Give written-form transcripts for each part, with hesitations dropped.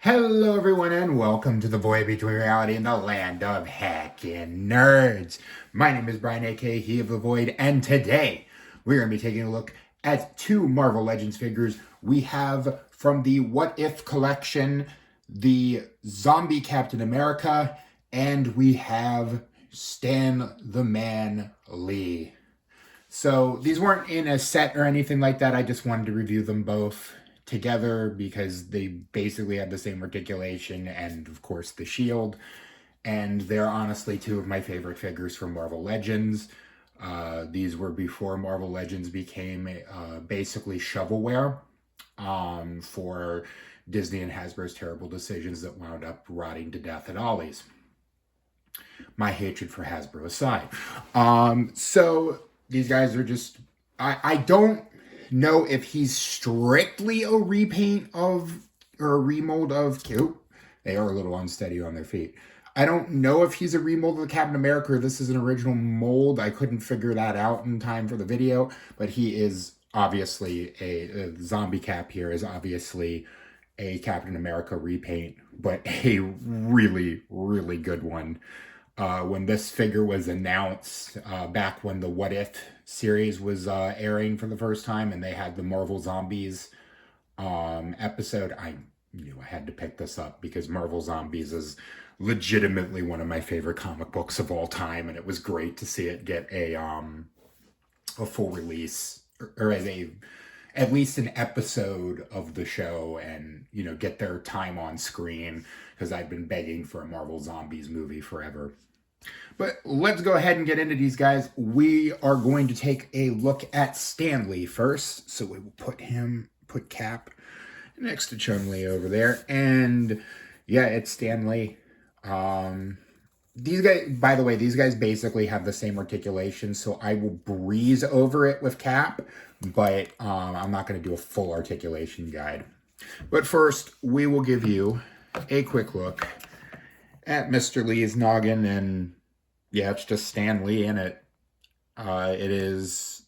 Hello, everyone, and welcome to the void between reality and the land of hacking nerds. My name is Brian, aka He of the Void, and today we're going to be taking a look at two Marvel Legends figures. We have from the What If collection the Zombie Captain America, and we have Stan the Man Lee. So these weren't in a set or anything like that. I just wanted to review them both together because they basically have the same articulation and, of course, the shield. And they're honestly two of my favorite figures from Marvel Legends. These were before Marvel Legends became basically shovelware for Disney and Hasbro's terrible decisions that wound up rotting to death at Ollie's. My hatred for Hasbro aside. So these guys are just, I don't know if he's strictly a repaint of, or a remold of, cute. They are a little unsteady on their feet. I don't know if he's a remold of the Captain America or this is an original mold. I couldn't figure that out in time for the video, but he is obviously a zombie cap here is obviously a Captain America repaint, but a really, really good one. When this figure was announced back when the What If series was airing for the first time and they had the Marvel Zombies episode, I knew I had to pick this up because Marvel Zombies is legitimately one of my favorite comic books of all time, and it was great to see it get a full release or as a at least an episode of the show and, you know, get their time on screen because I've been begging for a Marvel Zombies movie forever. But let's go ahead and get into these guys. We are going to take a look at Stan Lee first. So we will put Cap next to Chun-Li over there. And yeah, it's Stan Lee. These guys, by the way, these guys basically have the same articulation, so I will breeze over it with Cap, but I'm not going to do a full articulation guide. But first, we will give you a quick look at Mr. Lee's noggin, and yeah, it's just Stan Lee in it. It is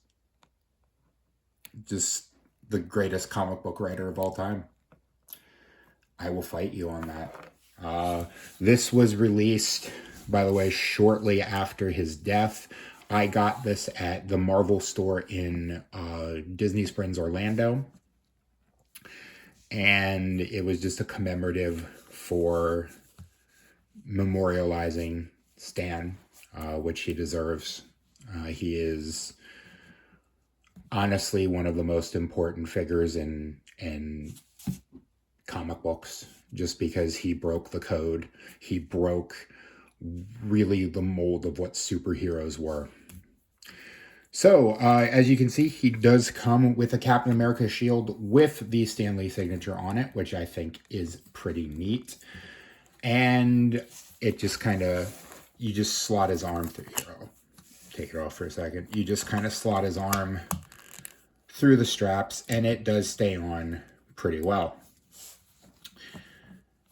just the greatest comic book writer of all time. I will fight you on that. This was released, by the way, shortly after his death. I got this at the Marvel store in Disney Springs, Orlando. And it was just a commemorative for memorializing Stan, which he deserves. He is honestly one of the most important figures in comic books, just because he broke the code. He broke really the mold of what superheroes were. So, as you can see, he does come with a Captain America shield with the Stan Lee signature on it, which I think is pretty neat. And it just kind of, you just slot his arm through here. I'll take it off for a second. You just kind of slot his arm through the straps, and it does stay on pretty well.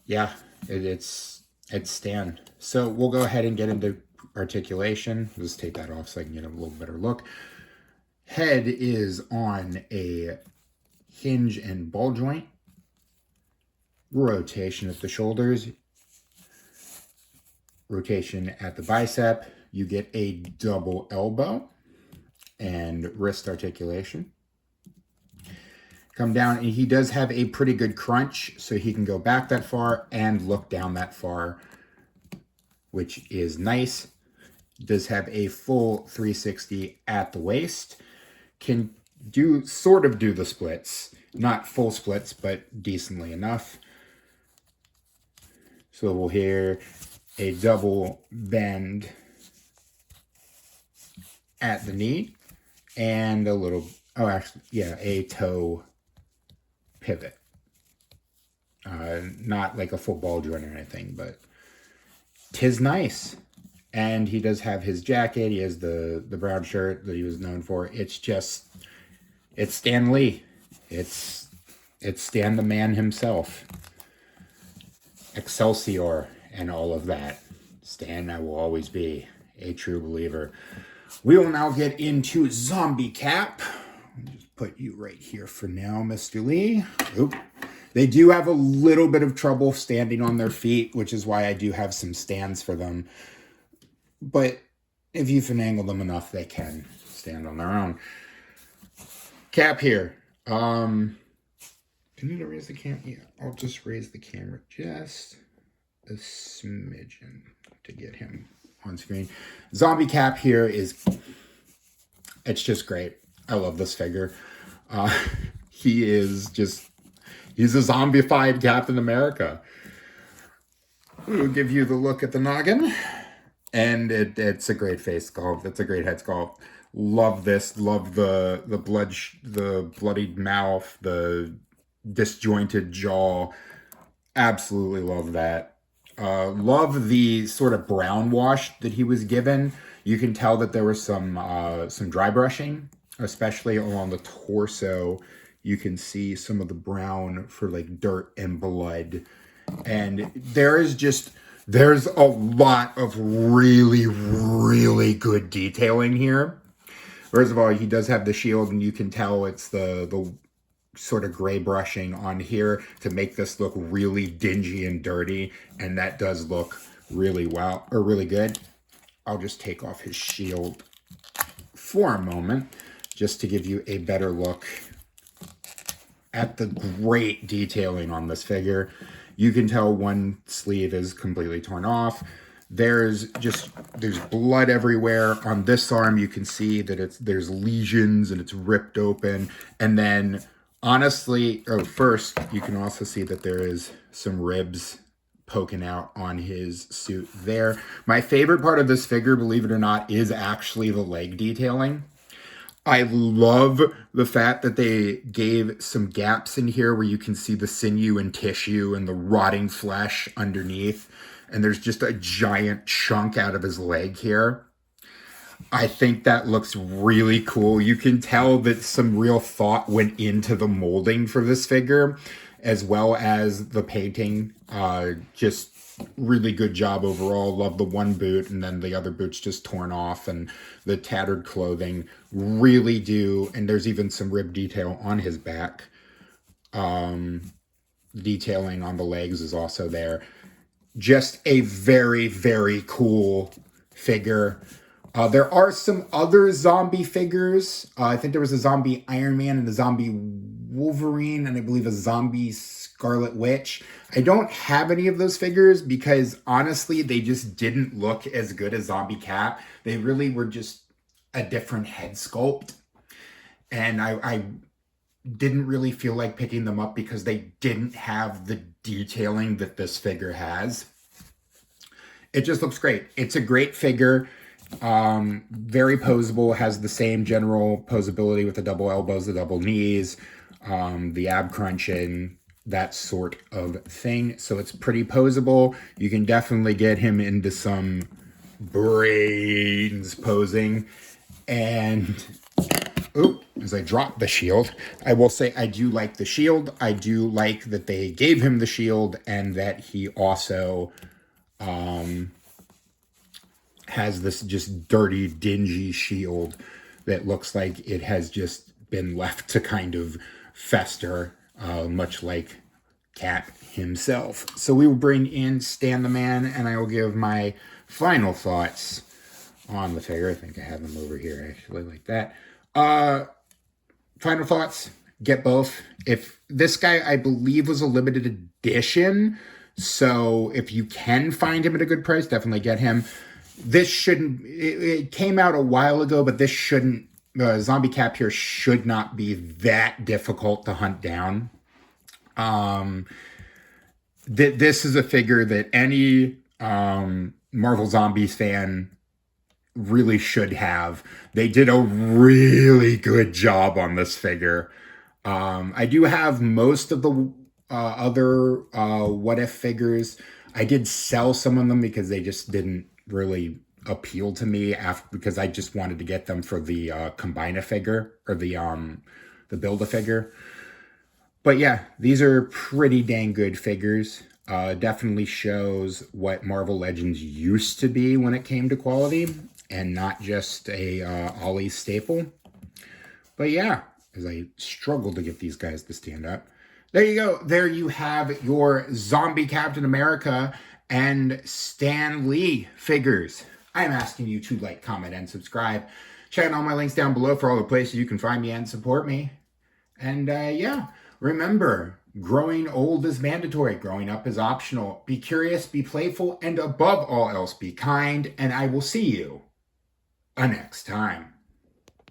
Yeah, it's Stan. So we'll go ahead and get into articulation. Just take that off so I can get a little better look. Head is on a hinge and ball joint. Rotation at the shoulders. Rotation at the bicep. You get a double elbow and wrist articulation. Come down, and he does have a pretty good crunch, so he can go back that far and look down that far, which is nice. Does have a full 360 at the waist. Can sort of do the splits. Not full splits, but decently enough. So we'll hear a double bend at the knee and a little, oh, actually, yeah, a toe pivot. Not like a full ball joint or anything, but 'tis nice. And he does have his jacket. He has the brown shirt that he was known for. It's just, it's Stan Lee. It's Stan the man himself. Excelsior and all of that. Stan, I will always be a true believer. We will now get into Zombie Cap. I'll just put you right here for now, Mr. Lee. Oop. They do have a little bit of trouble standing on their feet, which is why I do have some stands for them. But if you finagle them enough, they can stand on their own. Cap here. Do you need to raise the camera? Yeah, I'll just raise the camera just a smidgen to get him on screen. Zombie Cap here it's just great. I love this figure. He's a zombified Captain America. We'll give you the look at the noggin. And it's a great face sculpt. It's a great head sculpt. Love this. Love the bloodied mouth, the disjointed jaw. Absolutely love that. Love the sort of brown wash that he was given. You can tell that there was some dry brushing, especially along the torso. You can see some of the brown for like dirt and blood. And there's a lot of really, really good detailing here. First of all, he does have the shield, and you can tell it's the sort of gray brushing on here to make this look really dingy and dirty. And that does look really good. I'll just take off his shield for a moment just to give you a better look at the great detailing on this figure. You can tell one sleeve is completely torn off. There's blood everywhere. On this arm, you can see that there's lesions and it's ripped open. And then honestly, first, you can also see that there is some ribs poking out on his suit there. My favorite part of this figure, believe it or not, is actually the leg detailing. I love the fact that they gave some gaps in here where you can see the sinew and tissue and the rotting flesh underneath. And there's just a giant chunk out of his leg here. I think that looks really cool. You can tell that some real thought went into the molding for this figure, as well as the painting. Just really good job overall. Love the one boot, and then the other boot's just torn off, and the tattered clothing really do. And there's even some rib detail on his back. Detailing on the legs is also there. Just a very, very cool figure. There are some other zombie figures. I think there was a zombie Iron Man and a zombie Wolverine, and I believe a zombie Scarlet Witch. I don't have any of those figures because honestly, they just didn't look as good as Zombie Cap. They really were just a different head sculpt. And I didn't really feel like picking them up because they didn't have the detailing that this figure has. It just looks great. It's a great figure. Very posable, has the same general posability with the double elbows, the double knees, the ab crunching, that sort of thing. So it's pretty posable. You can definitely get him into some brains posing. And as I drop the shield, I will say I do like the shield. I do like that they gave him the shield and that he also has this just dirty, dingy shield that looks like it has just been left to kind of fester, much like Cat himself. So we will bring in Stan the Man, and I will give my final thoughts on the figure. I think I have them over here, actually, like that. Final thoughts, get both. If this guy, I believe, was a limited edition, so if you can find him at a good price, definitely get him. This shouldn't, it came out a while ago, but this shouldn't, Zombie Cap here should not be that difficult to hunt down. This is a figure that any Marvel Zombies fan really should have. They did a really good job on this figure. I do have most of the other What If figures. I did sell some of them because they just didn't really appeal to me because I just wanted to get them for the Combine-A-Figure or the Build-A-Figure. But yeah, these are pretty dang good figures. Definitely shows what Marvel Legends used to be when it came to quality and not just a Ollie staple. But yeah, as I struggle to get these guys to stand up. There you go. There you have your zombie Captain America and Stan Lee figures. I'm asking you to like, comment, and subscribe. Check out all my links down below for all the places you can find me and support me. And yeah, remember, growing old is mandatory. Growing up is optional. Be curious, be playful, and above all else, be kind. And I will see you next time.